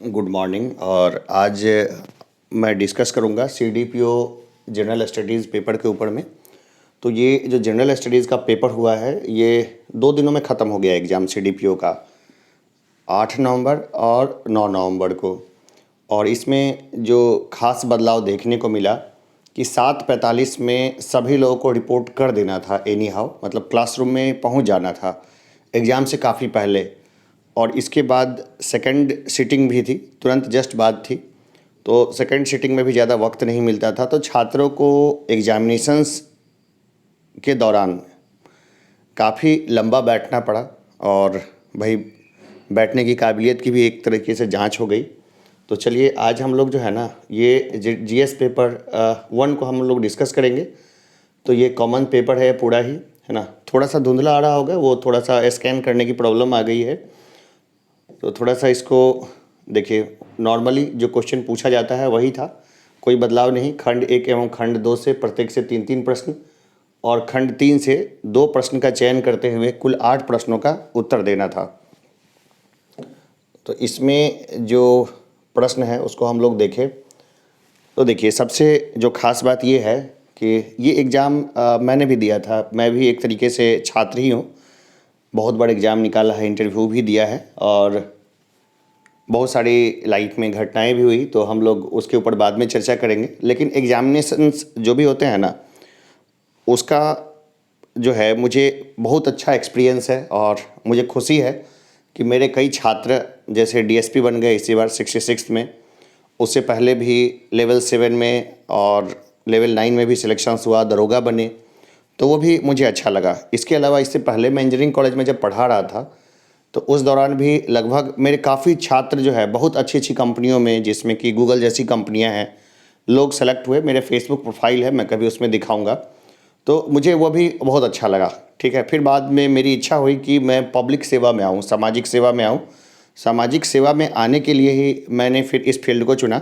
Good morning. और आज मैं डिस्कस करूंगा सीडीपीओ जनरल स्टडीज़ पेपर के ऊपर में। तो ये जो जनरल स्टडीज़ का पेपर हुआ है ये 2 दिनों में ख़त्म हो गया एग्ज़ाम सीडीपीओ का, 8 नवंबर और 9 नवंबर को। और इसमें जो ख़ास बदलाव देखने को मिला कि 7:45 में सभी लोगों को रिपोर्ट कर देना था एनी हाउ, मतलब क्लासरूम में पहुंच जाना था एग्ज़ाम से काफ़ी पहले। और इसके बाद सेकंड सीटिंग भी थी, तुरंत जस्ट बाद थी, तो सेकंड सीटिंग में भी ज़्यादा वक्त नहीं मिलता था। तो छात्रों को एग्जामिनेशंस के दौरान काफ़ी लंबा बैठना पड़ा और भाई बैठने की काबिलियत की भी एक तरीके से जांच हो गई। तो चलिए आज हम लोग जो है ना ये जीएस पेपर 1 को हम लोग डिस्कस करेंगे। तो ये कॉमन पेपर है पूरा ही, है ना। थोड़ा सा धुंधला आ रहा होगा, वो थोड़ा सा स्कैन करने की प्रॉब्लम आ गई है, तो थोड़ा सा इसको देखिए। नॉर्मली जो क्वेश्चन पूछा जाता है वही था, कोई बदलाव नहीं। खंड 1 एवं खंड 2 से प्रत्येक से 3-3 प्रश्न और खंड 3 से 2 प्रश्न का चयन करते हुए कुल 8 प्रश्नों का उत्तर देना था। तो इसमें जो प्रश्न है उसको हम लोग देखें तो देखिए, सबसे जो खास बात ये है कि ये एग्ज़ाम मैंने भी दिया था। मैं भी एक तरीके से छात्र ही हूँ, बहुत बड़ा एग्ज़ाम निकाला है, इंटरव्यू भी दिया है और बहुत सारी लाइफ में घटनाएं भी हुई, तो हम लोग उसके ऊपर बाद में चर्चा करेंगे। लेकिन एग्जामिनेशंस जो भी होते हैं ना, उसका जो है मुझे बहुत अच्छा एक्सपीरियंस है और मुझे खुशी है कि मेरे कई छात्र जैसे डीएसपी बन गए इसी बार 66 में, उससे पहले भी लेवल 7 में और लेवल 9 में भी सिलेक्शंस हुआ, दरोगा बने, तो वो भी मुझे अच्छा लगा। इसके अलावा इससे पहले मैं इंजीनियरिंग कॉलेज में जब पढ़ा रहा था तो उस दौरान भी लगभग मेरे काफ़ी छात्र जो है बहुत अच्छी अच्छी कंपनियों में, जिसमें कि गूगल जैसी कंपनियां हैं, लोग सेलेक्ट हुए। मेरे फेसबुक प्रोफाइल है, मैं कभी उसमें दिखाऊंगा, तो मुझे वो भी बहुत अच्छा लगा। ठीक है, फिर बाद में मेरी इच्छा हुई कि मैं पब्लिक सेवा में आऊँ, सामाजिक सेवा में आऊँ। सामाजिक सेवा में आने के लिए ही मैंने फिर इस फील्ड को चुना,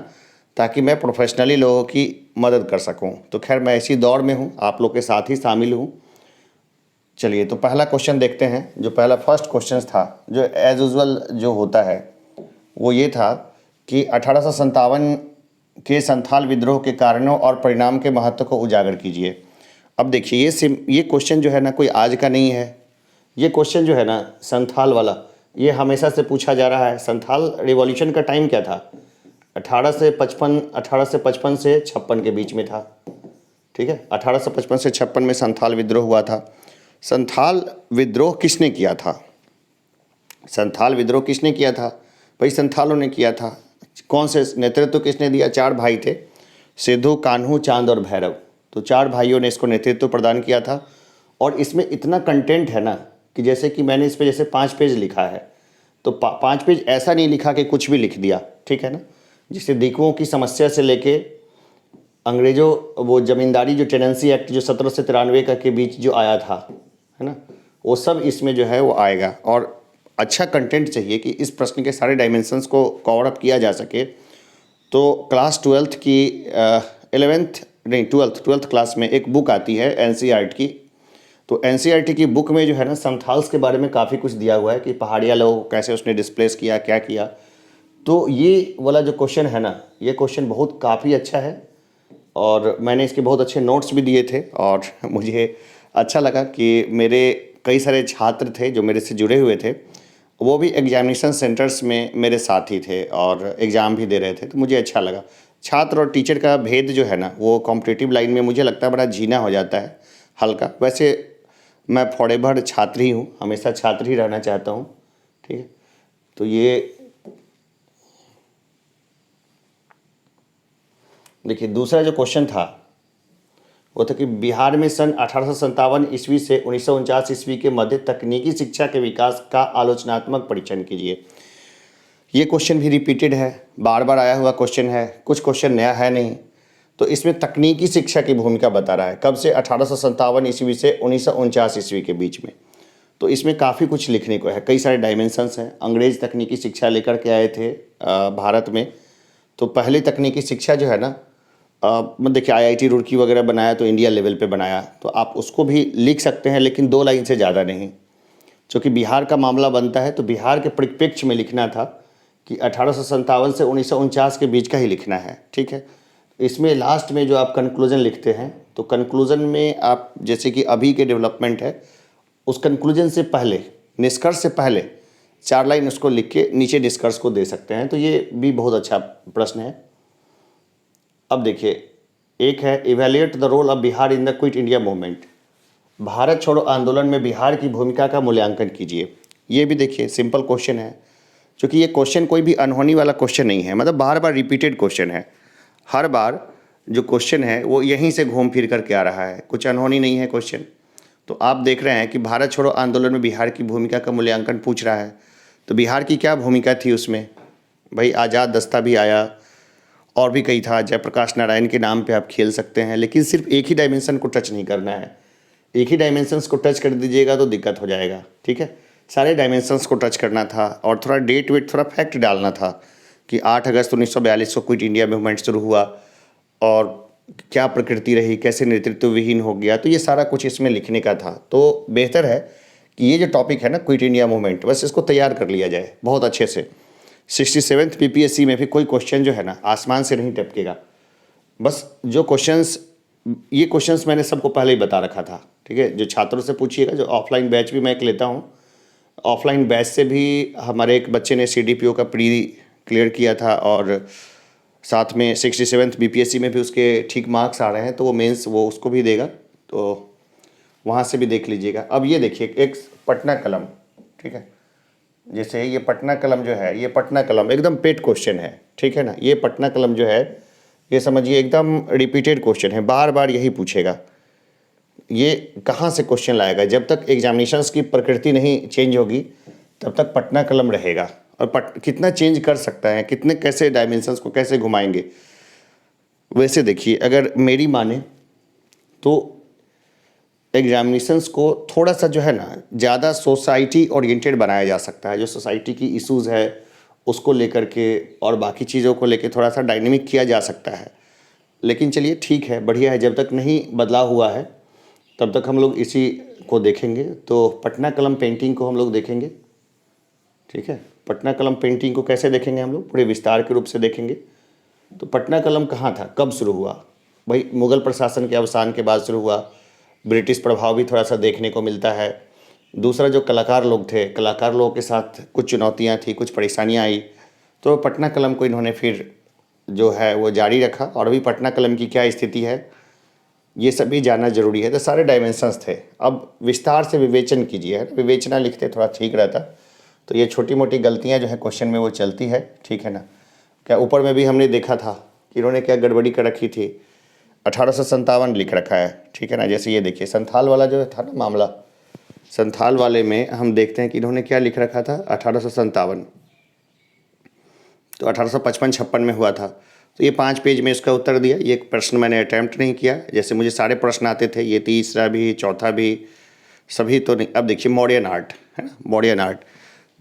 ताकि मैं प्रोफेशनली लोगों की मदद कर सकूँ। तो खैर मैं इसी दौर में हूँ, आप लोग के साथ ही शामिल हूँ। चलिए, तो पहला क्वेश्चन देखते हैं। जो पहला फर्स्ट क्वेश्चन था, जो एज यूजुअल जो होता है, वो ये था कि 1857 के संथाल विद्रोह के कारणों और परिणाम के महत्व को उजागर कीजिए। अब देखिए, ये क्वेश्चन जो है ना कोई आज का नहीं है। ये क्वेश्चन जो है ना संथाल वाला, ये हमेशा से पूछा जा रहा है। संथाल रिवॉल्यूशन का टाइम क्या था? 1855 से 56 के बीच में था। ठीक है, 1855 से 56 में संथाल विद्रोह हुआ था। संथाल विद्रोह किसने किया था? संथाल विद्रोह किसने किया था? भाई संथालों ने किया था। कौन से नेतृत्व किसने दिया? 4 भाई थे, सिद्धू, कान्हू, चांद और भैरव। तो 4 भाइयों ने इसको नेतृत्व प्रदान किया था। और इसमें इतना कंटेंट है ना कि जैसे कि मैंने इस पे जैसे 5 पेज लिखा है, तो 5 पेज ऐसा नहीं लिखा कि कुछ भी लिख दिया, ठीक है ना। जिससे दीकुओं की समस्या से लेके अंग्रेज़ों वो ज़मींदारी जो टेनेंसी एक्ट जो 1793 का के बीच जो आया था, है ना, वो सब इसमें जो है वो आएगा। और अच्छा कंटेंट चाहिए कि इस प्रश्न के सारे डायमेंशंस को कवर अप किया जा सके। तो क्लास 12th की 11th नहीं 12th क्लास में एक बुक आती है एनसीईआरटी की। तो एनसीईआरटी की बुक में जो है ना संथाल्स के बारे में काफ़ी कुछ दिया हुआ है कि पहाड़िया लोगों को कैसे उसने डिस्प्लेस किया, क्या किया। तो ये वाला जो क्वेश्चन है ना, ये क्वेश्चन बहुत काफ़ी अच्छा है और मैंने इसके बहुत अच्छे नोट्स भी दिए थे। और मुझे अच्छा लगा कि मेरे कई सारे छात्र थे जो मेरे से जुड़े हुए थे, वो भी एग्जामिनेशन सेंटर्स में मेरे साथ ही थे और एग्ज़ाम भी दे रहे थे। तो मुझे अच्छा लगा। छात्र और टीचर का भेद जो है ना वो कॉम्पिटिटिव लाइन में मुझे लगता है बड़ा जीना हो जाता है हल्का। वैसे मैं फॉरेवर छात्र ही हूँ, हमेशा छात्र ही रहना चाहता हूँ। ठीक है, तो ये देखिए दूसरा जो क्वेश्चन था वो था कि बिहार में सन 1857 ईस्वी से 1949 ईस्वी के मध्य तकनीकी शिक्षा के विकास का आलोचनात्मक परीक्षण कीजिए। ये क्वेश्चन भी रिपीटेड है, बार बार आया हुआ क्वेश्चन है, कुछ क्वेश्चन नया है नहीं। तो इसमें तकनीकी शिक्षा की भूमिका बता रहा है, कब से? 1857 ईस्वी से 1949 ईस्वी के बीच में। तो इसमें काफ़ी कुछ लिखने को है, कई सारे डायमेंशंस हैं। अंग्रेज़ तकनीकी शिक्षा लेकर के आए थे भारत में। तो पहली तकनीकी शिक्षा जो है ना, मतलब देखिए आईआईटी रुड़की वगैरह बनाया तो इंडिया लेवल पे बनाया, तो आप उसको भी लिख सकते हैं, लेकिन 2 लाइन से ज़्यादा नहीं। चूँकि बिहार का मामला बनता है तो बिहार के परिप्रेक्ष्य में लिखना था कि 1857 से 1949 के बीच का ही लिखना है, ठीक है। इसमें लास्ट में जो आप कंक्लूजन लिखते हैं, तो कंक्लूजन में आप जैसे कि अभी के डेवलपमेंट है, उस कंक्लूजन से पहले, निष्कर्ष से पहले 4 लाइन उसको लिख के नीचे निष्कर्ष को दे सकते हैं। तो ये भी बहुत अच्छा प्रश्न है। अब देखिए, एक है evaluate the role of Bihar in the quit India movement. Bharat छोड़ो आंदोलन में बिहार की भूमिका का मूल्यांकन कीजिए। ये भी देखिए सिंपल क्वेश्चन है, क्योंकि ये क्वेश्चन कोई भी अनहोनी वाला क्वेश्चन नहीं है, मतलब बार बार रिपीटेड क्वेश्चन है। हर बार जो क्वेश्चन है वो यहीं से घूम फिर करके आ रहा है, कुछ अनहोनी नहीं है क्वेश्चन। तो आप देख रहे हैं कि भारत छोड़ो आंदोलन में बिहार की भूमिका का मूल्यांकन पूछ रहा है, तो बिहार की क्या भूमिका थी उसमें? भाई आज़ाद दस्ता भी आया और भी कई था, जयप्रकाश नारायण के नाम पे आप खेल सकते हैं, लेकिन सिर्फ एक ही डायमेंशन को टच नहीं करना है। एक ही डायमेंशंस को टच कर दीजिएगा तो दिक्कत हो जाएगा, ठीक है। सारे डायमेंशंस को टच करना था और थोड़ा डेट वेट, थोड़ा फैक्ट डालना था कि 8 अगस्त 1942 को क्विट इंडिया मूवमेंट शुरू हुआ और क्या प्रकृति रही, कैसे नेतृत्व विहीन हो गया, तो ये सारा कुछ इसमें लिखने का था। तो बेहतर है कि ये जो टॉपिक है ना क्विट इंडिया मूवमेंट, बस इसको तैयार कर लिया जाए बहुत अच्छे से। 67th PPSC में भी कोई क्वेश्चन जो है ना आसमान से नहीं टपकेगा। बस जो क्वेश्चंस, ये क्वेश्चंस मैंने सबको पहले ही बता रखा था, ठीक है। जो छात्रों से पूछिएगा, जो ऑफलाइन बैच भी मैं एक लेता हूँ, ऑफलाइन बैच से भी हमारे एक बच्चे ने CDPO का प्री क्लियर किया था और साथ में 67th BPSC में भी उसके ठीक मार्क्स आ रहे हैं, तो वो मेंस वो उसको भी देगा, तो वहाँ से भी देख लीजिएगा। अब ये देखिए एक पटना कलम, ठीक है, जैसे ये पटना कलम जो है, ये पटना कलम एकदम पेट क्वेश्चन है, ठीक है ना। ये पटना कलम जो है, ये समझिए एकदम रिपीटेड क्वेश्चन है, बार बार यही पूछेगा। ये कहाँ से क्वेश्चन लाएगा? जब तक एग्जामिनेशंस की प्रकृति नहीं चेंज होगी तब तक पटना कलम रहेगा। और कितना चेंज कर सकता है, कितने कैसे डायमेंशंस को कैसे घुमाएंगे। वैसे देखिए, अगर मेरी माने तो एग्जामिनेशंस को थोड़ा सा जो है ना ज़्यादा सोसाइटी ओरिएंटेड बनाया जा सकता है। जो सोसाइटी की इश्यूज़ है उसको लेकर के और बाकी चीज़ों को लेकर थोड़ा सा डायनेमिक किया जा सकता है। लेकिन चलिए ठीक है, बढ़िया है, जब तक नहीं बदलाव हुआ है तब तक हम लोग इसी को देखेंगे। तो पटना कलम पेंटिंग को हम लोग देखेंगे, ठीक है। पटना कलम पेंटिंग को कैसे देखेंगे हम लोग? पूरे विस्तार के रूप से देखेंगे। तो पटना कलम कहाँ था, कब शुरू हुआ? भाई मुग़ल प्रशासन के अवसान के बाद शुरू हुआ। ब्रिटिश प्रभाव भी थोड़ा सा देखने को मिलता है। दूसरा, जो कलाकार लोग थे, कलाकार लोगों के साथ कुछ चुनौतियाँ थी, कुछ परेशानियाँ आई, तो पटना कलम को इन्होंने फिर जो है वो जारी रखा। और अभी पटना कलम की क्या स्थिति है ये सब भी जानना जरूरी है। तो सारे डायमेंशंस थे। अब विस्तार से विवेचन कीजिए, विवेचना लिखते थोड़ा ठीक रहता। तो ये छोटी मोटी गलतियाँ जो है क्वेश्चन में वो चलती है, ठीक है ना। क्या ऊपर में भी हमने देखा था कि इन्होंने क्या गड़बड़ी कर रखी थी, 1857 लिख रखा है, ठीक है ना। जैसे ये देखिए संथाल वाला जो था ना मामला, संथाल वाले में हम देखते हैं कि इन्होंने क्या लिख रखा था, 1857, तो 1855-56 में हुआ था। तो ये 5 पेज में इसका उत्तर दिया। ये प्रश्न मैंने अटैम्प्ट नहीं किया, जैसे मुझे सारे प्रश्न आते थे, ये तीसरा भी चौथा भी सभी तो नहीं। अब देखिए मॉडर्न आर्ट है ना, मॉडर्न आर्ट,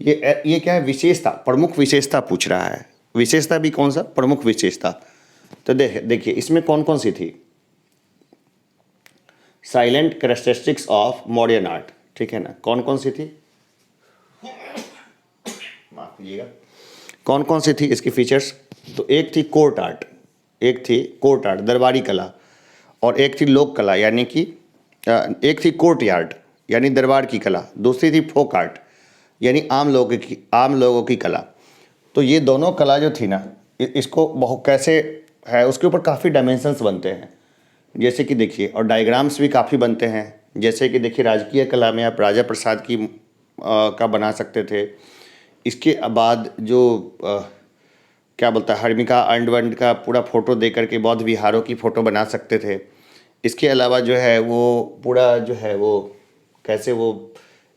ये क्या है, विशेषता, प्रमुख विशेषता पूछ रहा है। विशेषता भी कौन सा, प्रमुख विशेषता। तो देखिए इसमें कौन कौन सी थी, silent characteristics of modern art, ठीक है ना। कौन कौन सी थी, माफ कीजिएगा, कौन कौन सी थी इसकी फीचर्स? तो एक थी कोर्ट आर्ट, एक थी कोर्ट आर्ट दरबारी कला, और एक थी लोक कला यानी कि एक थी कोर्ट यार्ड यानी दरबार की कला, दूसरी थी फोक आर्ट यानी आम लोगों की कला। तो ये दोनों कला जो थी ना, इसको बहुत कैसे है, उसके ऊपर काफ़ी डायमेंशंस बनते हैं। जैसे कि देखिए, और डायग्राम्स भी काफ़ी बनते हैं। जैसे कि देखिए राजकीय कला में आप राजा प्रसाद की का बना सकते थे। इसके बाद जो क्या बोलता है, हर्मिका अंडवंड का पूरा फोटो दे करके बौद्ध विहारों की फ़ोटो बना सकते थे। इसके अलावा जो है वो पूरा जो है वो कैसे वो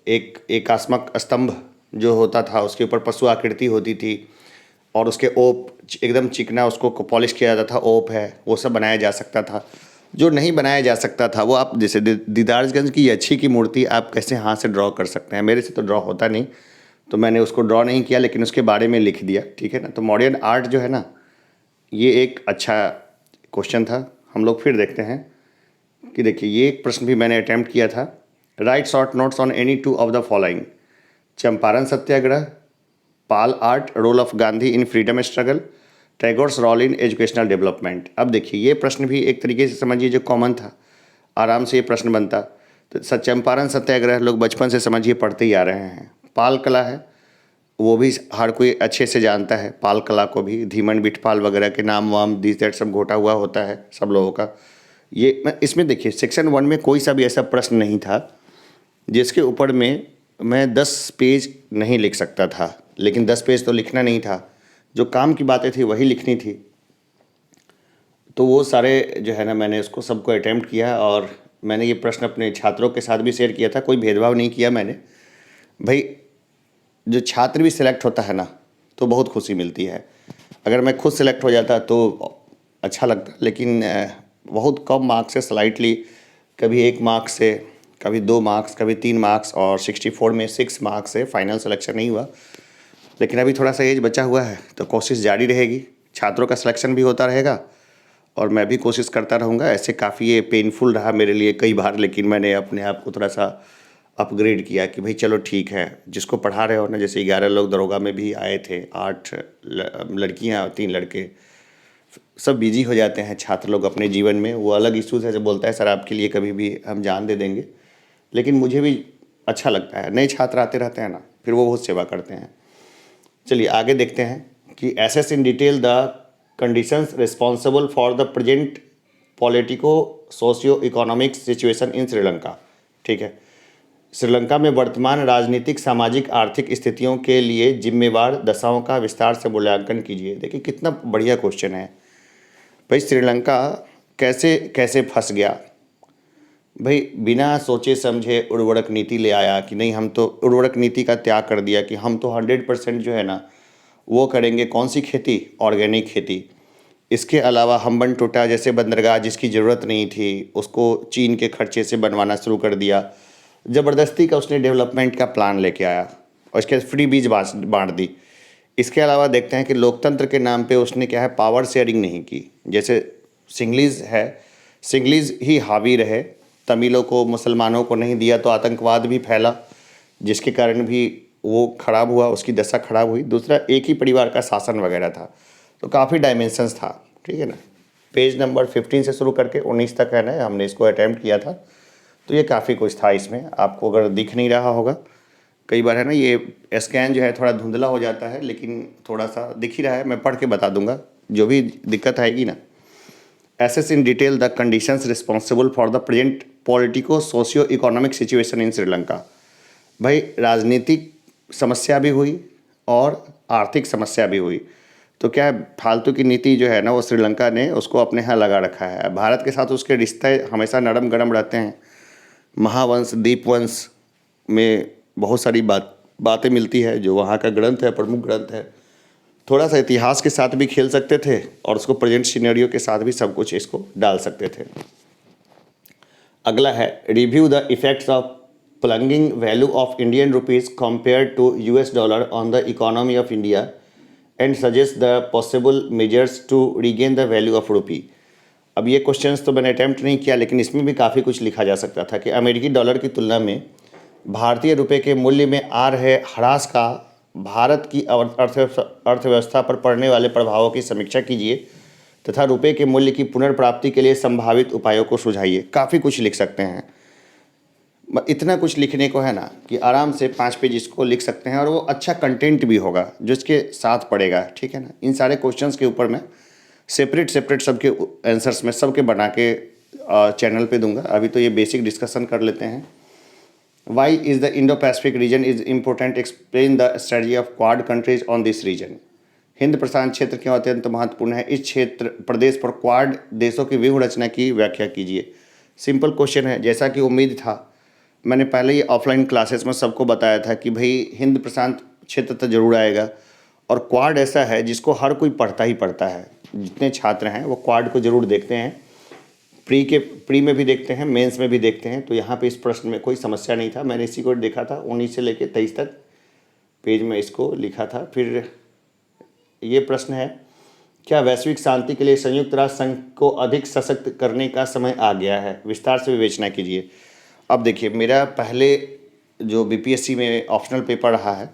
एक एकात्मक स्तंभ जो होता था उसके ऊपर पशु आकृति होती थी और उसके ओप एकदम चिकना, उसको पॉलिश किया जाता था, ओप है वो सब बनाया जा सकता था। जो नहीं बनाया जा सकता था वो आप जैसे दीदारगंज की अच्छी की मूर्ति आप कैसे हाथ से ड्रॉ कर सकते हैं। मेरे से तो ड्रॉ होता नहीं, तो मैंने उसको ड्रॉ नहीं किया, लेकिन उसके बारे में लिख दिया, ठीक है ना। तो मॉडर्न आर्ट जो है ना, ये एक अच्छा क्वेश्चन था। हम लोग फिर देखते हैं कि देखिए ये एक प्रश्न भी मैंने अटैम्प्ट किया था। Write short notes on any 2 of the following, Champaran Satyagraha, Pala art, role of Gandhi in freedom struggle, Tagore's role in educational development. अब देखिए ये प्रश्न भी एक तरीके से समझिए जो कॉमन था, आराम से ये प्रश्न बनता। तो चंपारण सत्याग्रह लोग बचपन से समझिए पढ़ते ही आ रहे हैं। पाल कला है, वो भी हर कोई अच्छे से जानता है। पाल कला को भी धीमन बिठपाल वगैरह के नाम वाम दिस दैट सब घोटा हुआ होता है सब लोगों का। ये इसमें देखिए सेक्शन 1 में कोई सा भी ऐसा प्रश्न नहीं था जिसके ऊपर में मैं 10 पेज नहीं लिख सकता था, लेकिन 10 पेज तो लिखना नहीं था, जो काम की बातें थी वही लिखनी थी। तो वो सारे जो है ना मैंने उसको सबको अटेम्प्ट किया और मैंने ये प्रश्न अपने छात्रों के साथ भी शेयर किया था। कोई भेदभाव नहीं किया मैंने। भाई जो छात्र भी सिलेक्ट होता है ना तो बहुत खुशी मिलती है। अगर मैं खुद सिलेक्ट हो जाता तो अच्छा लगता, लेकिन बहुत कम मार्क्स से स्लाइटली, कभी 1 मार्क्स से, कभी 2 मार्क्स, कभी 3 मार्क्स और 64 में 6 मार्क्स से फाइनल सिलेक्शन नहीं हुआ। लेकिन अभी थोड़ा सा एज बचा हुआ है तो कोशिश जारी रहेगी, छात्रों का सिलेक्शन भी होता रहेगा और मैं भी कोशिश करता रहूँगा। ऐसे काफ़ी ये पेनफुल रहा मेरे लिए कई बार, लेकिन मैंने अपने आप को थोड़ा सा अपग्रेड किया कि भाई चलो ठीक है, जिसको पढ़ा रहे हो ना, जैसे 11 लोग दरोगा में भी आए थे, 8 लड़कियाँ 3 लड़के, सब बिजी हो जाते हैं छात्र लोग अपने जीवन में। वो अलग इश्यूज़ है, जो बोलता है सर आपके लिए कभी भी हम जान दे देंगे, लेकिन मुझे भी अच्छा लगता है। नए छात्र आते रहते हैं ना, फिर वो बहुत सेवा करते हैं। चलिए आगे देखते हैं कि assess in detail the conditions responsible for the present politico socio economic situation in Sri Lanka. ठीक है, श्रीलंका में वर्तमान राजनीतिक, सामाजिक, आर्थिक स्थितियों के लिए जिम्मेवार दशाओं का विस्तार से मूल्यांकन कीजिए। देखिए कितना बढ़िया क्वेश्चन है। भाई श्रीलंका कैसे कैसे फंस गया। भाई बिना सोचे समझे उर्वरक नीति ले आया कि नहीं, हम तो उर्वरक नीति का त्याग कर दिया कि हम तो 100% जो है ना वो करेंगे। कौन सी खेती? ऑर्गेनिक खेती। इसके अलावा हम्बन टोटा जैसे बंदरगाह जिसकी ज़रूरत नहीं थी उसको चीन के खर्चे से बनवाना शुरू कर दिया। ज़बरदस्ती का उसने डेवलपमेंट का प्लान लेके आया और इसके फ्री बीज बांट दी। इसके अलावा देखते हैं कि लोकतंत्र के नाम पे उसने क्या है, पावर शेयरिंग नहीं की। जैसे सिंगलीज है, सिंगलीज ही हावी रहे, तमिलों को मुसलमानों को नहीं दिया तो आतंकवाद भी फैला, जिसके कारण भी वो खराब हुआ, उसकी दशा खराब हुई। दूसरा एक ही परिवार का शासन वगैरह था, तो काफ़ी डायमेंशंस था। ठीक है ना, पेज नंबर 15 से शुरू करके 19 तक है ना, हमने इसको अटैम्प्ट किया था। तो ये काफ़ी कुछ था इसमें, आपको अगर दिख नहीं रहा होगा, कई बार है ना ये स्कैन जो है थोड़ा धुंधला हो जाता है, लेकिन थोड़ा सा दिख ही रहा है। मैं पढ़ के बता दूंगा, जो भी दिक्कत आएगी ना। Assess in detail the conditions responsible for the present politico socio economic situation in Sri Lanka. भाई राजनीतिक समस्या भी हुई और आर्थिक समस्या भी हुई। तो क्या है, फालतू की नीति जो है ना वो श्रीलंका ने उसको अपने यहाँ लगा रखा है। भारत के साथ उसके रिश्ते हमेशा नरम गरम रहते हैं। महावंश, दीपवंश में बहुत सारी बातें मिलती है, जो वहाँ का ग्रंथ है, प्रमुख ग्रंथ है। थोड़ा सा इतिहास के साथ भी खेल सकते थे और उसको प्रेजेंट सिनेरियो के साथ भी सब कुछ इसको डाल सकते थे। अगला है review the effects of plunging value of Indian rupees compare to US dollar on the economy of India and suggest the possible measures to regain the value of rupee. अब ये क्वेश्चंस तो मैंने अटैम्प्ट नहीं किया, लेकिन इसमें भी काफ़ी कुछ लिखा जा सकता था कि अमेरिकी डॉलर की तुलना में भारतीय रुपए के मूल्य में आ रहे ह्रास का भारत की अर्थव्यवस्था पर पड़ने वाले प्रभावों की समीक्षा कीजिए तथा रुपए के मूल्य की पुनर्प्राप्ति के लिए संभावित उपायों को सुझाइए। काफ़ी कुछ लिख सकते हैं। इतना कुछ लिखने को है ना कि आराम से 5 पेज इसको लिख सकते हैं और वो अच्छा कंटेंट भी होगा जो इसके साथ पड़ेगा। ठीक है ना, इन सारे क्वेश्चंस के ऊपर मैं सेपरेट सबके आंसर्स में सबके बना के चैनल पे दूंगा। अभी तो ये बेसिक डिस्कशन कर लेते हैं। Why is the Indo Pacific region is important, explain the strategy of Quad countries on this region. Hind प्रशांत क्षेत्र क्यों अत्यंत महत्वपूर्ण है, इस क्षेत्र प्रदेश पर क्वाड देशों की व्यूह रचना की व्याख्या कीजिए। सिंपल क्वेश्चन है, जैसा कि उम्मीद था। मैंने पहले ही ऑफलाइन क्लासेस में सबको बताया था कि भाई हिंद प्रशांत क्षेत्र तो जरूर आएगा, और क्वाड ऐसा है जिसको हर कोई पढ़ता ही पढ़ता है। जितने छात्र हैं वो क्वाड को जरूर देखते हैं, प्री में भी देखते हैं, मेंस में भी देखते हैं। तो यहाँ पे इस प्रश्न में कोई समस्या नहीं था। मैंने इसी को देखा था 19 से लेकर 23 तक पेज में इसको लिखा था। फिर ये प्रश्न है, क्या वैश्विक शांति के लिए संयुक्त राष्ट्र संघ को अधिक सशक्त करने का समय आ गया है, विस्तार से विवेचना कीजिए। अब देखिए, मेरा पहले जो बीपीएससी में ऑप्शनल पेपर रहा है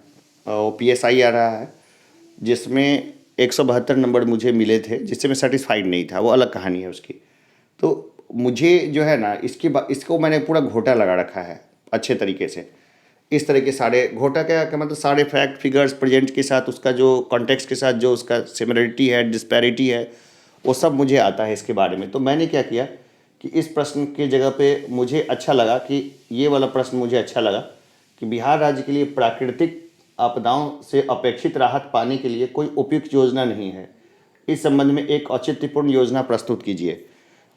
PSI आ रहा है, जिसमें 172 नंबर मुझे मिले थे, जिससे मैं सेटिस्फाइड नहीं था, वो अलग कहानी है उसकी। तो मुझे जो है ना इसको मैंने पूरा घोटा लगा रखा है अच्छे तरीके से। इस तरह के सारे घोटा क्या मतलब सारे फैक्ट फिगर्स प्रेजेंट के साथ, उसका जो कॉन्टेक्स्ट के साथ जो उसका सिमिलरिटी है, डिस्पैरिटी है, वो सब मुझे आता है इसके बारे में। तो मैंने क्या किया कि इस प्रश्न की जगह पे मुझे अच्छा लगा कि ये वाला प्रश्न मुझे अच्छा लगा कि बिहार राज्य के लिए प्राकृतिक आपदाओं से अपेक्षित राहत पाने के लिए कोई उपयुक्त योजना नहीं है, इस संबंध में एक औचित्यपूर्ण योजना प्रस्तुत कीजिए।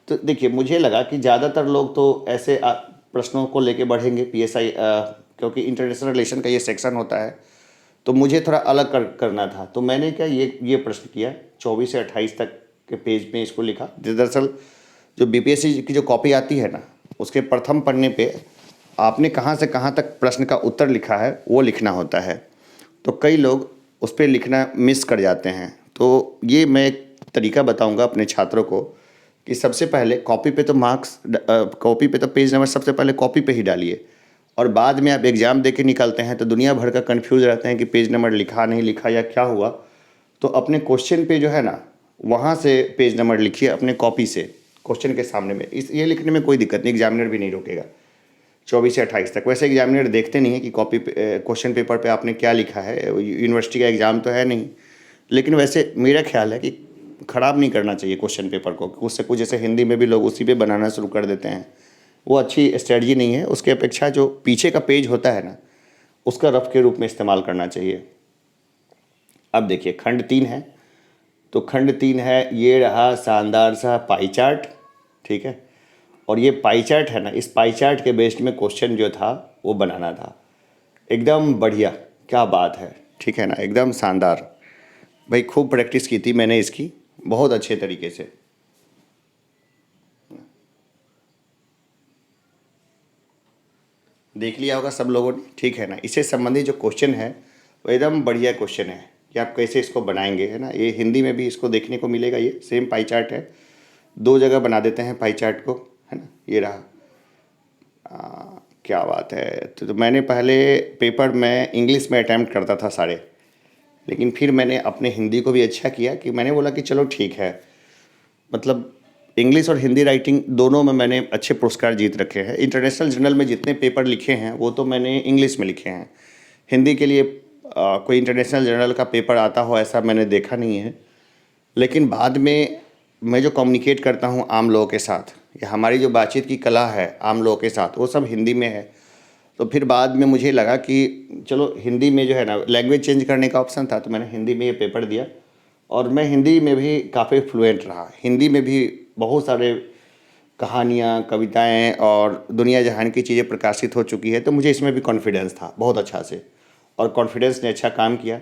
तो देखिए, मुझे लगा कि ज़्यादातर लोग तो ऐसे प्रश्नों को लेके बढ़ेंगे PSI, क्योंकि इंटरनेशनल रिलेशन का ये सेक्शन होता है, तो मुझे थोड़ा अलग करना था। तो मैंने क्या ये प्रश्न किया, 24 से 28 तक के पेज में इसको लिखा। दरअसल जो BPSC की जो कॉपी आती है ना, उसके प्रथम पन्ने पे आपने कहाँ से कहाँ तक प्रश्न का उत्तर लिखा है वो लिखना होता है। तो कई लोग उस पर लिखना मिस कर जाते हैं। तो ये मैं एक तरीका बताऊंगा अपने छात्रों को कि सबसे पहले कॉपी पे तो कॉपी पे तो पेज नंबर सबसे पहले कॉपी पे ही डालिए, और बाद में आप एग्ज़ाम दे के निकलते हैं तो दुनिया भर का कन्फ्यूज़ रहते हैं कि पेज नंबर लिखा नहीं लिखा या क्या हुआ। तो अपने क्वेश्चन पे जो है ना, वहाँ से पेज नंबर लिखिए अपने कॉपी से, क्वेश्चन के सामने में। ये लिखने में कोई दिक्कत नहीं, एग्जामिनर भी नहीं रोकेगा 24 से 28 तक। वैसे एग्जामिनर देखते नहीं है कि कॉपी क्वेश्चन पेपर पे आपने क्या लिखा है, यूनिवर्सिटी का एग्ज़ाम तो है नहीं। लेकिन वैसे मेरा ख्याल है कि ख़राब नहीं करना चाहिए क्वेश्चन पेपर को। उससे कुछ जैसे हिंदी में भी लोग उसी पे बनाना शुरू कर देते हैं, वो अच्छी स्ट्रेटजी नहीं है। उसके अपेक्षा जो पीछे का पेज होता है ना, उसका रफ के रूप में इस्तेमाल करना चाहिए। अब देखिए खंड 3 है, तो खंड 3 है, ये रहा शानदार सा पाई चार्ट, ठीक है। और ये पाई चार्ट है ना, इस पाई चार्ट के बेस्ड में क्वेश्चन जो था वो बनाना था। एकदम बढ़िया, क्या बात है, ठीक है ना, एकदम शानदार। भाई खूब प्रैक्टिस की थी मैंने इसकी, बहुत अच्छे तरीके से। देख लिया होगा सब लोगों ने, ठीक है ना। इससे संबंधित जो क्वेश्चन है वो एकदम बढ़िया क्वेश्चन है कि आप कैसे इसको बनाएंगे, है ना। ये हिंदी में भी इसको देखने को मिलेगा, ये सेम पाई चार्ट है, 2 जगह बना देते हैं पाई चार्ट को, है ना। ये रहा, क्या बात है। तो मैंने पहले पेपर में इंग्लिश में अटैम्प्ट करता था सारे, लेकिन फिर मैंने अपने हिंदी को भी अच्छा किया कि मैंने बोला कि चलो ठीक है, मतलब इंग्लिश और हिंदी राइटिंग दोनों में मैंने अच्छे पुरस्कार जीत रखे हैं। इंटरनेशनल जर्नल में जितने पेपर लिखे हैं वो तो मैंने इंग्लिश में लिखे हैं। हिंदी के लिए कोई इंटरनेशनल जर्नल का पेपर आता हो ऐसा मैंने देखा नहीं है। लेकिन बाद में मैं जो कम्युनिकेट करता हूँ आम लोगों के साथ, या हमारी जो बातचीत की कला है आम लोगों के साथ, वो सब हिंदी में है। तो फिर बाद में मुझे लगा कि चलो हिंदी में जो है ना, लैंग्वेज चेंज करने का ऑप्शन था, तो मैंने हिंदी में ये पेपर दिया और मैं हिंदी में भी काफ़ी फ्लुएंट रहा। हिंदी में भी बहुत सारे कहानियाँ, कविताएँ और दुनिया जहान की चीज़ें प्रकाशित हो चुकी है, तो मुझे इसमें भी कॉन्फिडेंस था बहुत अच्छा से, और कॉन्फिडेंस ने अच्छा काम किया,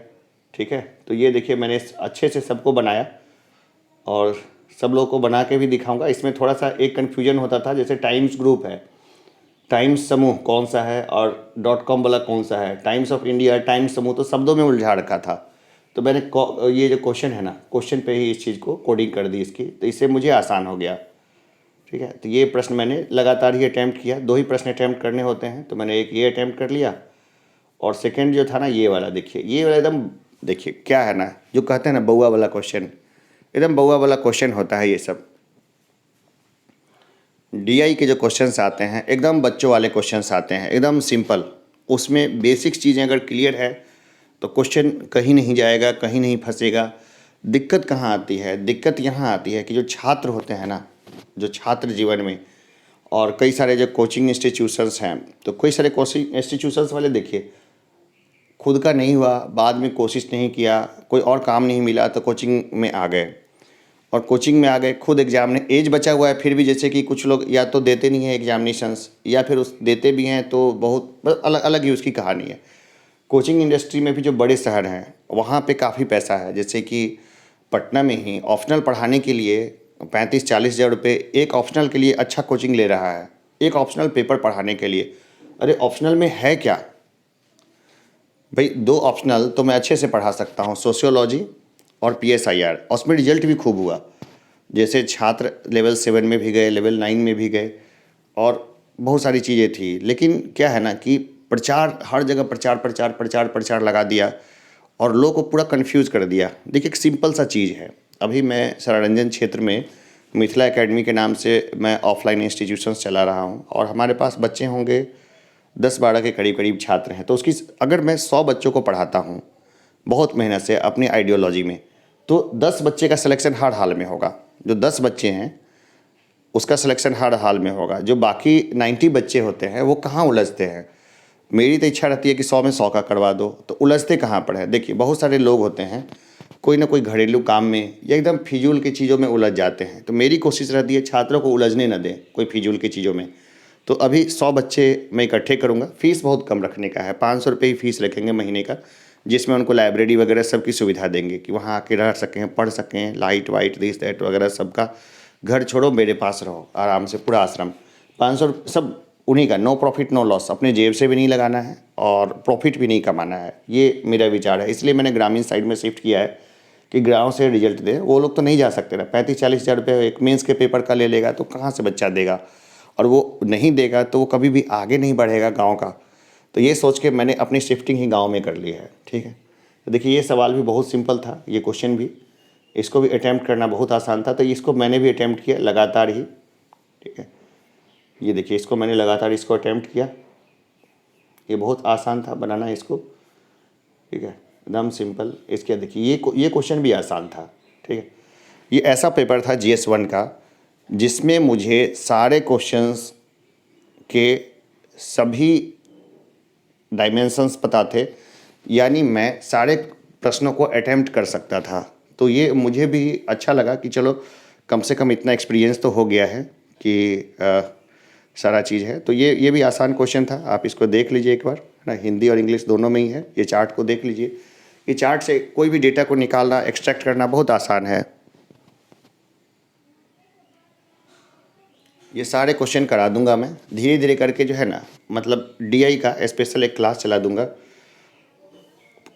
ठीक है। तो ये देखिए मैंने अच्छे से सबको बनाया और सब लोगों को बना के भी दिखाऊंगा। इसमें थोड़ा सा एक कन्फ्यूजन होता था, जैसे टाइम्स ग्रुप है, टाइम्स समूह कौन सा है और .com वाला कौन सा है, टाइम्स ऑफ इंडिया, टाइम्स समूह, तो शब्दों में उलझा रखा था। तो मैंने ये जो क्वेश्चन है ना, क्वेश्चन पे ही इस चीज़ को कोडिंग कर दी इसकी, तो इससे मुझे आसान हो गया, ठीक है। तो ये प्रश्न मैंने लगातार ही अटैम्प्ट किया, 2 ही प्रश्न अटैम्प्ट करने होते हैं, तो मैंने एक ये अटैम्प्ट कर लिया, और सेकंड जो था ना ये वाला, देखिए ये वाला एकदम, देखिए क्या है ना, जो कहते हैं ना बउआ वाला क्वेश्चन, एकदम बउआ वाला क्वेश्चन होता है ये सब। DI के जो क्वेश्चंस आते हैं एकदम बच्चों वाले क्वेश्चंस आते हैं, एकदम सिंपल। उसमें बेसिक्स चीज़ें अगर क्लियर है तो क्वेश्चन कहीं नहीं जाएगा, कहीं नहीं फंसेगा। दिक्कत कहाँ आती है, दिक्कत यहाँ आती है कि जो छात्र होते हैं ना, जो छात्र जीवन में, और कई सारे जो कोचिंग इंस्टीट्यूशंस हैं, तो कई सारे कोचिंग इंस्टीट्यूशंस वाले देखिए खुद का नहीं हुआ, बाद में कोशिश नहीं किया, कोई और काम नहीं मिला तो कोचिंग में आ गए, और कोचिंग में आ गए, खुद एग्जाम ने एज बचा हुआ है फिर भी, जैसे कि कुछ लोग या तो देते नहीं हैं एग्जामिनेशंस, या फिर उस देते भी हैं तो बहुत बस अलग अलग ही उसकी कहानी है। कोचिंग इंडस्ट्री में भी जो बड़े शहर हैं वहाँ पे काफ़ी पैसा है, जैसे कि पटना में ही ऑप्शनल पढ़ाने के लिए 35-40 हज़ार रुपये एक ऑप्शनल के लिए अच्छा कोचिंग ले रहा है, एक ऑप्शनल पेपर पढ़ाने के लिए। अरे ऑप्शनल में है क्या भाई, 2 ऑप्शनल तो मैं अच्छे से पढ़ा सकता हूँ, सोशियोलॉजी और PSIR, और उसमें रिजल्ट भी खूब हुआ। जैसे छात्र लेवल 7 में भी गए, लेवल 9 में भी गए, और बहुत सारी चीज़ें थी। लेकिन क्या है ना कि प्रचार, हर जगह प्रचार प्रचार प्रचार प्रचार लगा दिया और लोगों को पूरा कंफ्यूज कर दिया। देखिए एक सिंपल सा चीज़ है, अभी मैं सरारंजन क्षेत्र में मिथिला एकेडमी के नाम से मैं ऑफलाइन इंस्टीट्यूशंस चला रहा हूँ और हमारे पास बच्चे होंगे 10-12 के करीब करीब छात्र हैं। तो उसकी अगर मैं 100 बच्चों को पढ़ाता हूँ बहुत मेहनत से अपनी आइडियोलॉजी में, तो 10 बच्चे का सिलेक्शन हर हाल में होगा। जो 10 बच्चे हैं उसका सिलेक्शन हर हाल में होगा। जो बाकी 90 बच्चे होते हैं वो कहाँ उलझते हैं। मेरी तो इच्छा रहती है कि 100 में 100 का करवा दो, तो उलझते कहाँ पर है। देखिए बहुत सारे लोग होते हैं कोई ना कोई घरेलू काम में या एकदम फिजूल की चीज़ों में उलझ जाते हैं। तो मेरी कोशिश रहती है छात्रों को उलझने न दें कोई फिजूल की चीज़ों में। तो अभी 100 बच्चे मैं इकट्ठे करूँगा। फ़ीस बहुत कम रखने का है, 500 रुपये ही फ़ीस रखेंगे महीने का, जिसमें उनको लाइब्रेरी वगैरह सब की सुविधा देंगे कि वहाँ आके रह सकें, पढ़ सकें, लाइट वाइट दिस दैट वगैरह सबका। घर छोड़ो मेरे पास रहो आराम से, पूरा आश्रम 500 सब उन्हीं का, नो प्रॉफिट नो लॉस। अपने जेब से भी नहीं लगाना है और प्रॉफिट भी नहीं कमाना है, ये मेरा विचार है। इसलिए मैंने ग्रामीण साइड में शिफ्ट किया है कि गाँव से रिजल्ट दे। वो लोग तो नहीं जा सकते ना, 35-40 हज़ार रुपये एक मेंस के पेपर का ले लेगा तो कहाँ से बच्चा देगा, और वो नहीं देगा तो वो कभी भी आगे नहीं बढ़ेगा गाँव का। तो ये सोच के मैंने अपनी शिफ्टिंग ही गाँव में कर ली है। ठीक है, तो देखिए ये सवाल भी बहुत सिंपल था, ये क्वेश्चन भी, इसको भी अटैम्प्ट करना बहुत आसान था, तो इसको मैंने भी अटैम्प्ट किया लगातार ही। ठीक है, ये देखिए इसको मैंने लगातार इसको अटैम्प्ट किया, ये बहुत आसान था बनाना इसको। ठीक है, एकदम सिंपल। इसके देखिए ये क्वेश्चन भी आसान था। ठीक है, ये ऐसा पेपर था GS1 का जिसमें मुझे सारे क्वेश्चंस के सभी डायमेंशंस पता थे, यानी मैं सारे प्रश्नों को अटेम्प्ट कर सकता था। तो ये मुझे भी अच्छा लगा कि चलो कम से कम इतना एक्सपीरियंस तो हो गया है कि सारा चीज़ है। तो ये भी आसान क्वेश्चन था, आप इसको देख लीजिए एक बार, है ना, हिंदी और इंग्लिश दोनों में ही है। ये चार्ट को देख लीजिए, ये चार्ट से कोई भी डेटा को निकालना, एक्सट्रैक्ट करना बहुत आसान है। ये सारे क्वेश्चन करा दूंगा मैं धीरे धीरे करके, जो है ना, मतलब DI का स्पेशल एक क्लास चला दूंगा।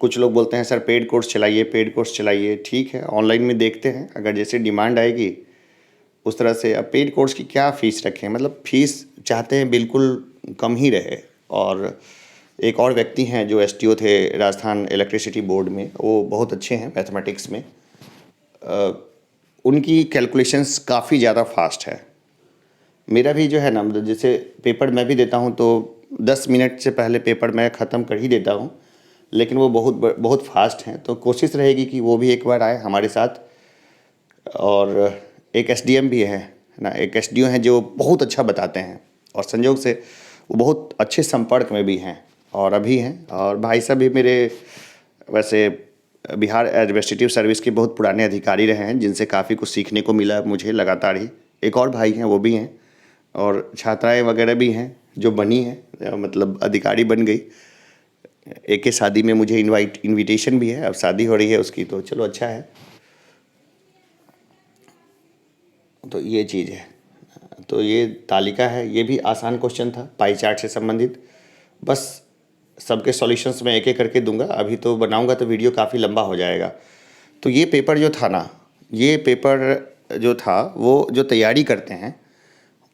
कुछ लोग बोलते हैं सर पेड कोर्स चलाइए, पेड कोर्स चलाइए। ठीक है, ऑनलाइन में देखते हैं, अगर जैसे डिमांड आएगी उस तरह से। अब पेड कोर्स की क्या फ़ीस रखें, मतलब फ़ीस चाहते हैं बिल्कुल कम ही रहे। और एक और व्यक्ति हैं जो STO थे राजस्थान इलेक्ट्रिसिटी बोर्ड में, वो बहुत अच्छे हैं मैथमेटिक्स में। उनकी कैलकुलेशंस काफ़ी ज़्यादा फास्ट है। मेरा भी जो है ना, मतलब जैसे पेपर मैं भी देता हूँ तो 10 मिनट से पहले पेपर मैं ख़त्म कर ही देता हूँ, लेकिन वो बहुत फास्ट हैं। तो कोशिश रहेगी कि वो भी एक बार आए हमारे साथ। और एक SDM भी है ना, एक SDO हैं जो बहुत अच्छा बताते हैं, और संयोग से वो बहुत अच्छे संपर्क में भी हैं और अभी हैं। और भाई साहब भी मेरे वैसे बिहार एडमिनिस्ट्रेटिव सर्विस के बहुत पुराने अधिकारी रहे हैं, जिनसे काफ़ी कुछ सीखने को मिला मुझे लगातार ही। एक और भाई हैं, वो भी हैं, और छात्राएं वगैरह भी हैं जो बनी हैं, मतलब अधिकारी बन गई। एक के शादी में मुझे इनविटेशन भी है, अब शादी हो रही है उसकी, तो चलो अच्छा है। तो ये चीज़ है, तो ये तालिका है। ये भी आसान क्वेश्चन था पाई चार्ट से संबंधित। बस सबके सॉल्यूशंस मैं एक एक करके दूंगा, अभी तो बनाऊंगा तो वीडियो काफ़ी लंबा हो जाएगा। तो ये पेपर जो था ना, ये पेपर जो था, वो जो तैयारी करते हैं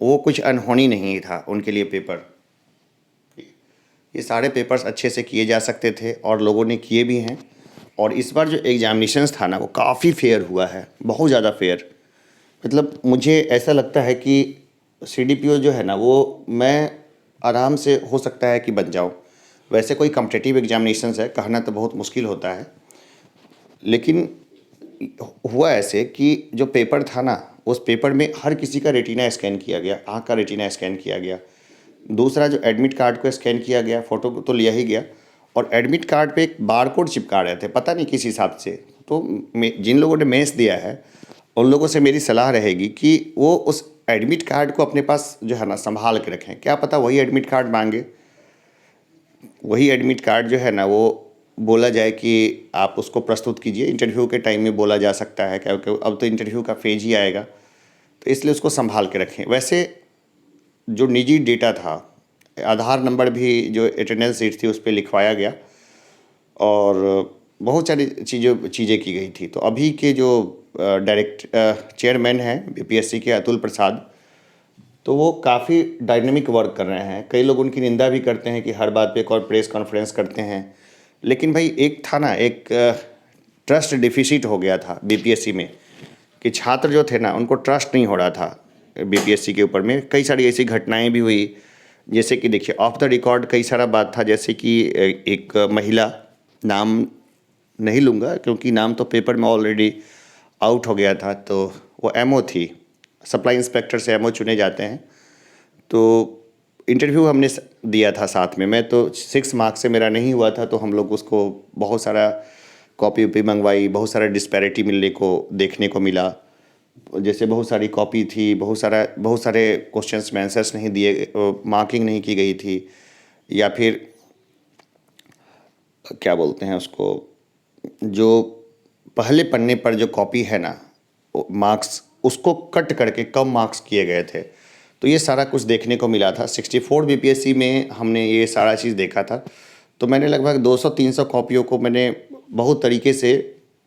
वो कुछ अनहोनी नहीं था उनके लिए पेपर। ये सारे पेपर्स अच्छे से किए जा सकते थे और लोगों ने किए भी हैं। और इस बार जो एग्जामिनेशंस था ना, वो काफ़ी फेयर हुआ है, बहुत ज़्यादा फेयर। मतलब मुझे ऐसा लगता है कि CDPO जो है ना, वो मैं आराम से हो सकता है कि बन जाऊँ। वैसे कोई कॉम्पिटिटिव एग्जामिनेशंस है, कहना तो बहुत मुश्किल होता है, लेकिन हुआ ऐसे कि जो पेपर था ना, उस पेपर में हर किसी का रेटिना स्कैन किया गया, आँख का रेटिना स्कैन किया गया। दूसरा जो एडमिट कार्ड को स्कैन किया गया, फ़ोटो तो लिया ही गया, और एडमिट कार्ड पे एक बारकोड चिपका रहे थे, पता नहीं किस हिसाब से। तो जिन लोगों ने मेंस दिया है उन लोगों से मेरी सलाह रहेगी कि वो उस एडमिट कार्ड को अपने पास जो है ना संभाल के रखें। क्या पता वही एडमिट कार्ड मांगे, वही एडमिट कार्ड जो है ना, वो बोला जाए कि आप उसको प्रस्तुत कीजिए। इंटरव्यू के टाइम में बोला जा सकता है, क्योंकि अब तो इंटरव्यू का फेज ही आएगा, तो इसलिए उसको संभाल के रखें। वैसे जो निजी डेटा था, आधार नंबर भी जो अटेंडेंस सीट थी उस पर लिखवाया गया, और बहुत सारी चीज़ें की गई थी। तो अभी के जो चेयरमैन हैं BPSC के, अतुल प्रसाद, तो वो काफ़ी डायनेमिक वर्क कर रहे हैं। कई लोग उनकी निंदा भी करते हैं कि हर बात पे एक और प्रेस कॉन्फ्रेंस करते हैं। लेकिन भाई एक था ना, एक ट्रस्ट डिफिसिट हो गया था बीपीएससी में, कि छात्र जो थे ना उनको ट्रस्ट नहीं हो रहा था बीपीएससी के ऊपर में। कई सारी ऐसी घटनाएं भी हुई, जैसे कि देखिए ऑफ द रिकॉर्ड कई सारा बात था, जैसे कि एक महिला, नाम नहीं लूँगा क्योंकि नाम तो पेपर में ऑलरेडी आउट हो गया था, तो वो एमओ थी, सप्लाई इंस्पेक्टर से एमओ चुने जाते हैं। तो इंटरव्यू हमने दिया था साथ में, मैं तो 6 मार्क्स से मेरा नहीं हुआ था, तो हम लोग उसको बहुत सारा कॉपी वॉपी मंगवाई, बहुत सारा डिस्पैरिटी मिलने को देखने को मिला। जैसे बहुत सारी कॉपी थी, बहुत सारे क्वेश्चंस में आंसर्स नहीं दिए, मार्किंग नहीं की गई थी, या फिर क्या बोलते हैं उसको, जो पहले पन्ने पर जो कॉपी है ना, मार्क्स उसको कट करके कम मार्क्स किए गए थे। तो ये सारा कुछ देखने को मिला था। 64 बीपीएससी में हमने ये सारा चीज़ देखा था। तो मैंने लगभग 200-300 कॉपियों को मैंने बहुत तरीके से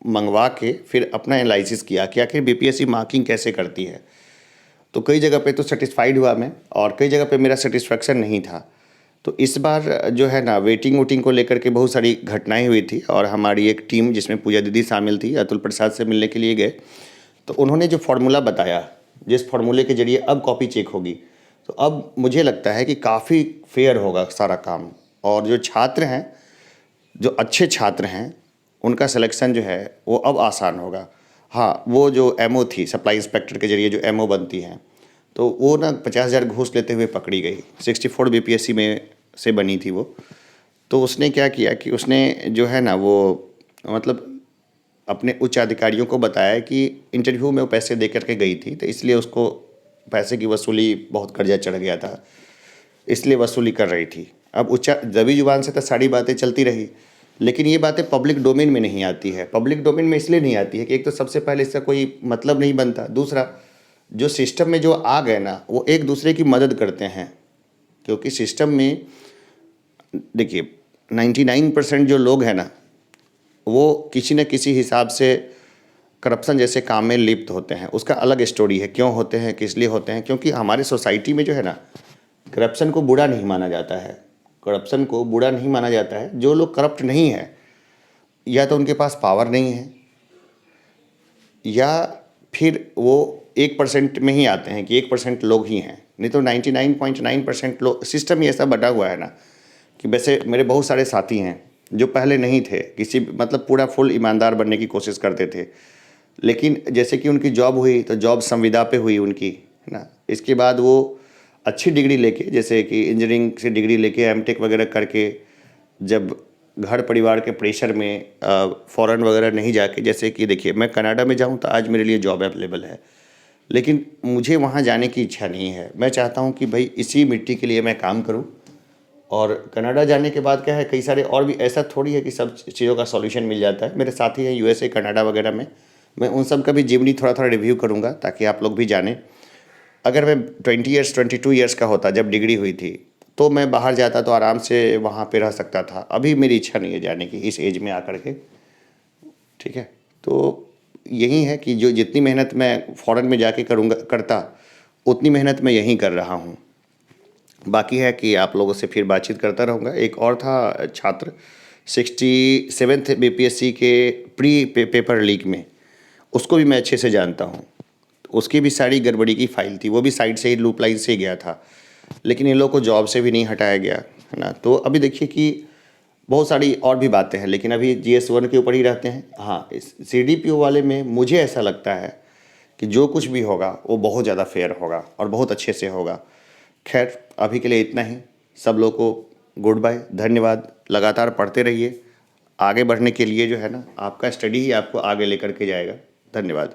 मंगवा के फिर अपना एनालिसिस किया कि आखिर बीपीएससी मार्किंग कैसे करती है। तो कई जगह पे तो सेटिस्फाइड हुआ मैं, और कई जगह पे मेरा सेटिस्फेक्शन नहीं था। तो इस बार जो है ना, वेटिंग वोटिंग को लेकर के बहुत सारी घटनाएं हुई थी, और हमारी एक टीम जिसमें पूजा दीदी शामिल थी, अतुल प्रसाद से मिलने के लिए गए। तो उन्होंने जो फार्मूला बताया, जिस फार्मूले के जरिए अब कॉपी चेक होगी, तो अब मुझे लगता है कि काफ़ी फेयर होगा सारा काम। और जो छात्र हैं, जो अच्छे छात्र हैं, उनका सिलेक्शन जो है वो अब आसान होगा। हाँ, वो जो एमओ थी, सप्लाई इंस्पेक्टर के जरिए जो एमओ बनती हैं, तो वो ना 50,000 घूस लेते हुए पकड़ी गई। 64 बीपीएससी में से बनी थी वो। तो उसने क्या किया कि उसने जो है ना वो, मतलब अपने उच्च अधिकारियों को बताया कि इंटरव्यू में वो पैसे दे करके गई थी, तो इसलिए उसको पैसे की वसूली, बहुत कर्जा चढ़ गया था, इसलिए वसूली कर रही थी। अब उच्च दबी जुबान से तो सारी बातें चलती रही, लेकिन ये बातें पब्लिक डोमेन में नहीं आती है। पब्लिक डोमेन में इसलिए नहीं आती है कि एक तो सबसे पहले इसका कोई मतलब नहीं बनता, दूसरा जो सिस्टम में जो आ गए ना, वो एक दूसरे की मदद करते हैं। क्योंकि सिस्टम में देखिए 99% जो लोग हैं ना, वो किसी न किसी हिसाब से करप्शन जैसे काम में लिप्त होते हैं। उसका अलग स्टोरी है, क्यों होते हैं, किस लिए होते हैं। क्योंकि हमारे सोसाइटी में जो है ना, करप्शन को बुरा नहीं माना जाता है। करप्शन को बुरा नहीं माना जाता है। जो लोग करप्ट नहीं है, या तो उनके पास पावर नहीं है, या फिर वो 1% में ही आते हैं कि 1% लोग ही हैं। नहीं तो 99.9% लोग, सिस्टम ही ऐसा बटा हुआ है ना, कि वैसे मेरे बहुत सारे साथी हैं जो पहले नहीं थे, किसी मतलब पूरा फुल ईमानदार बनने की कोशिश करते थे, लेकिन जैसे कि उनकी जॉब हुई, तो जॉब संविदा पे हुई उनकी, है ना। इसके बाद वो अच्छी डिग्री लेके, जैसे कि इंजीनियरिंग से डिग्री लेके एमटेक वगैरह करके, जब घर परिवार के प्रेशर में फ़ॉरेन वगैरह नहीं जाके, जैसे कि देखिए मैं कनाडा में जाऊँ तो आज मेरे लिए जॉब अवेलेबल है, लेकिन मुझे वहाँ जाने की इच्छा नहीं है। मैं चाहता हूँ कि भाई इसी मिट्टी के लिए मैं काम करूँ। और कनाडा जाने के बाद क्या है, कई सारे और भी, ऐसा थोड़ी है कि सब चीज़ों का सॉल्यूशन मिल जाता है। मेरे साथी हैं यूएसए, कनाडा वगैरह में, मैं उन सब का भी जीवनी थोड़ा थोड़ा रिव्यू करूँगा, ताकि आप लोग भी जानें। अगर मैं 22 ईयर्स का होता जब डिग्री हुई थी, तो मैं बाहर जाता तो आराम से वहाँ पे रह सकता था। अभी मेरी इच्छा नहीं है जाने की, इस एज में आकर के। ठीक है, तो यही है कि जो जितनी मेहनत मैं फ़ॉरेन में जाके करता, उतनी मेहनत मैं यहीं कर रहा हूँ। बाकी है कि आप लोगों से फिर बातचीत करता रहूँगा। एक और था छात्र 67th बीपीएससी के पेपर लीक में, उसको भी मैं अच्छे से जानता हूँ। उसकी भी सारी गड़बड़ी की फाइल थी, वो भी साइड से ही, लूप लाइन से ही गया था, लेकिन इन लोग को जॉब से भी नहीं हटाया गया, है ना। तो अभी देखिए कि बहुत सारी और भी बातें हैं, लेकिन अभी GS1 के ऊपर ही रहते हैं। हाँ, इस CDPO वाले में मुझे ऐसा लगता है कि जो कुछ भी होगा वो बहुत ज़्यादा फेयर होगा और बहुत अच्छे से होगा। खैर, अभी के लिए इतना ही। सब लोग को गुड बाय, धन्यवाद। लगातार पढ़ते रहिए। आगे बढ़ने के लिए जो है ना, आपका स्टडी ही आपको आगे लेकर के जाएगा। धन्यवाद।